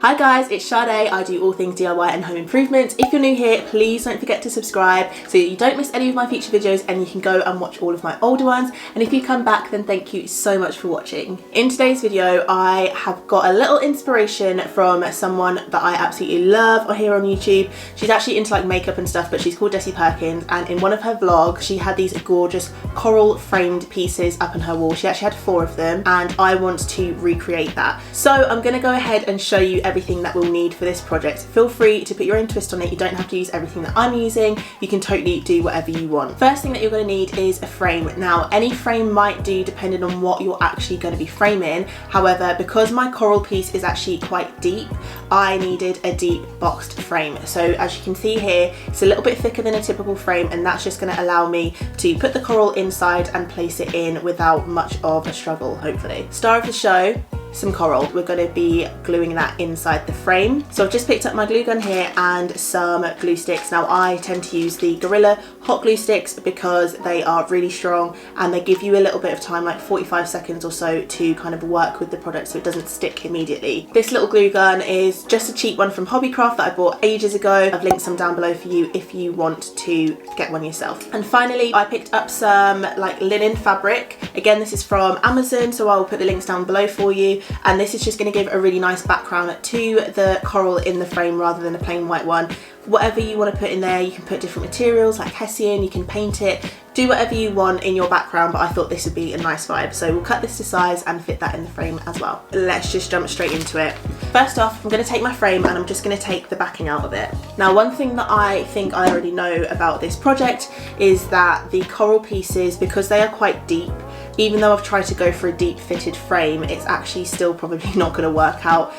Hi guys, it's Sade. I do all things DIY and home improvement. If you're new here, please don't forget to subscribe so you don't miss any of my future videos and you can go and watch all of my older ones. And if you come back, then thank you so much for watching. In today's video, I have got a little inspiration from someone that I absolutely love here on YouTube. She's actually into like makeup and stuff, but she's called Jessie Perkins, and in one of her vlogs, she had these gorgeous coral framed pieces up on her wall. She actually had 4 of them, and I want to recreate that. So I'm gonna go ahead and show you everything that we'll need for this project. Feel free to put your own twist on it. You don't have to use everything that I'm using. You can totally do whatever you want. First thing that you're going to need is a frame. Now, any frame might do depending on what you're actually going to be framing. However, because my coral piece is actually quite deep, I needed a deep boxed frame. So as you can see here, it's a little bit thicker than a typical frame, and that's just going to allow me to put the coral inside and place it in without much of a struggle, hopefully. Star of the show, some coral. We're going to be gluing that inside the frame. So I've just picked up my glue gun here and some glue sticks. Now I tend to use the Gorilla hot glue sticks because they are really strong and they give you a little bit of time, like 45 seconds or so, to kind of work with the product so it doesn't stick immediately. This little glue gun is just a cheap one from Hobbycraft that I bought ages ago. I've linked some down below for you if you want to get one yourself. And finally, I picked up some like linen fabric. Again, this is from Amazon, so I will put the links down below for you. And this is just going to give a really nice background to the coral in the frame rather than a plain white one. Whatever you want to put in there, you can put different materials like hessian, you can paint it, do whatever you want in your background, but I thought this would be a nice vibe. So we'll cut this to size and fit that in the frame as well. Let's just jump straight into it. First off, I'm going to take my frame and I'm just going to take the backing out of it. Now, one thing that I think I already know about this project is that the coral pieces, because they are quite deep, even though I've tried to go for a deep fitted frame, it's actually still probably not going to work out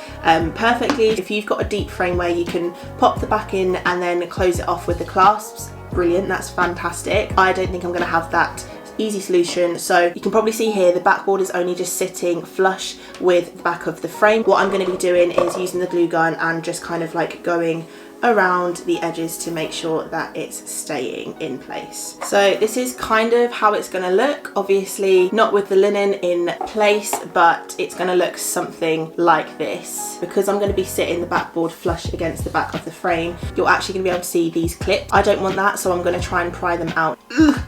perfectly. If you've got a deep frame where you can pop the back in and then close it off with the clasps, brilliant, that's fantastic. I don't think I'm going to have that easy solution. So you can probably see here the backboard is only just sitting flush with the back of the frame. What I'm going to be doing is using the glue gun and just kind of like going around the edges to make sure that it's staying in place. So this is kind of how it's going to look, obviously not with the linen in place, but it's going to look something like this. Because I'm going to be sitting the backboard flush against the back of the frame, you're actually going to be able to see these clips. I don't want that, so I'm going to try and pry them out. Ugh.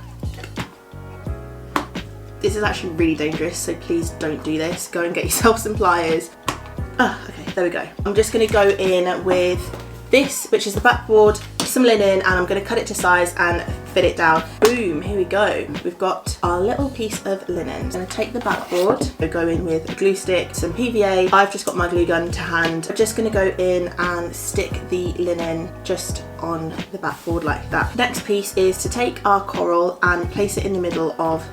This is actually really dangerous, so please don't do this. Go and get yourself some pliers. Okay, there we go. I'm just going to go in with this, which is the backboard, some linen, and I'm going to cut it to size and fit it down. Boom, here we go. We've got our little piece of linen. I'm going to take the backboard, go in with a glue stick, some PVA. I've just got my glue gun to hand. I'm just going to go in and stick the linen just on the backboard like that. Next piece is to take our coral and place it in the middle of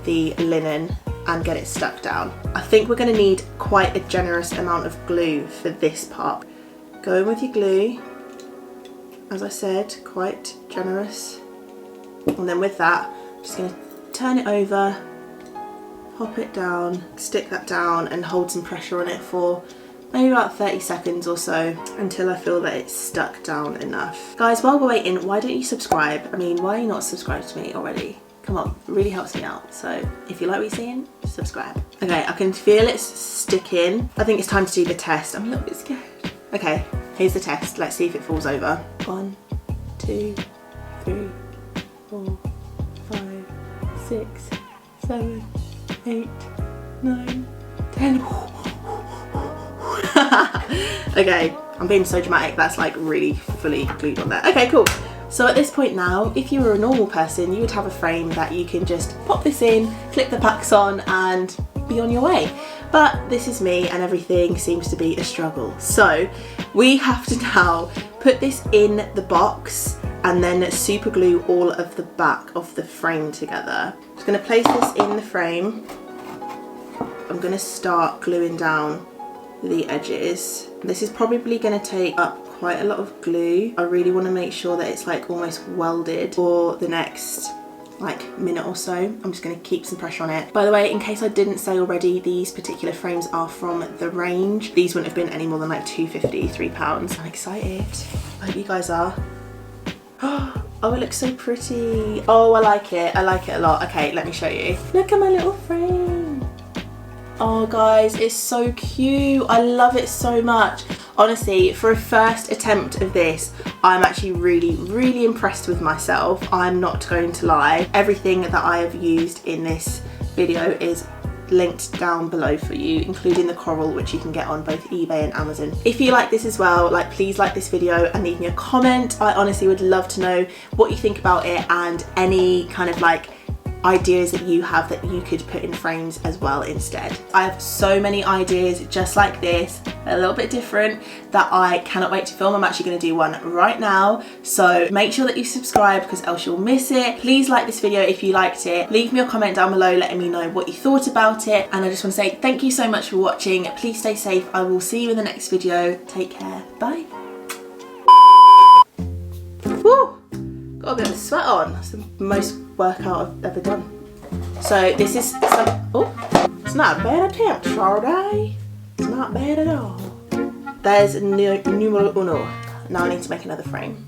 the linen and get it stuck down. I think we're going to need quite a generous amount of glue for this part. Go in with your glue, as I said, quite generous. And then with that, I'm just going to turn it over, pop it down, stick that down and hold some pressure on it for maybe about 30 seconds or so until I feel that it's stuck down enough. Guys, while we're waiting, why don't you subscribe? I mean, why are you not subscribed to me already? Come on, it really helps me out. So if you like what you're seeing, subscribe. Okay, I can feel it sticking. I think it's time to do the test. I'm a little bit scared. Okay, here's the test. Let's see if it falls over. 1, 2, 3, 4, 5, 6, 7, 8, 9, 10. Okay, I'm being so dramatic. That's like really fully glued on there. Okay, cool. So at this point now, if you were a normal person, you would have a frame that you can just pop this in, clip the packs on and be on your way. But this is me and everything seems to be a struggle. So we have to now put this in the box and then super glue all of the back of the frame together. I'm just going to place this in the frame. I'm going to start gluing down the edges. This is probably going to take up quite a lot of glue. I really want to make sure that it's like almost welded for the next like minute or so. I'm just going to keep some pressure on it. By the way, in case I didn't say already, these particular frames are from the range. These wouldn't have been any more than like £2.50, £3. I'm excited. I hope you guys are. Oh, it looks so pretty. Oh, I like it. I like it a lot. Okay, let me show you. Look at my little frame. Oh guys, it's so cute. I love it so much. Honestly, for a first attempt of this, I'm actually really impressed with myself. I'm not going to lie. Everything that I have used in this video is linked down below for you, including the coral, which you can get on both eBay and Amazon. If you like this as well, like, please like this video and leave me a comment. I honestly would love to know what you think about it and any kind of like ideas that you have that you could put in frames as well instead. I have so many ideas just like this, a little bit different, that I cannot wait to film. I'm actually going to do one right now, so make sure that you subscribe because else you'll miss it. Please like this video if you liked it. Leave me a comment down below letting me know what you thought about it, and I just want to say thank you so much for watching. Please stay safe. I will see you in the next video. Take care. Bye. Woo! Got a bit of sweat on. That's the most workout I've ever done. So this is some, oh, it's not a bad attempt, Sade. It's not bad at all. There's numero uno. Now I need to make another frame.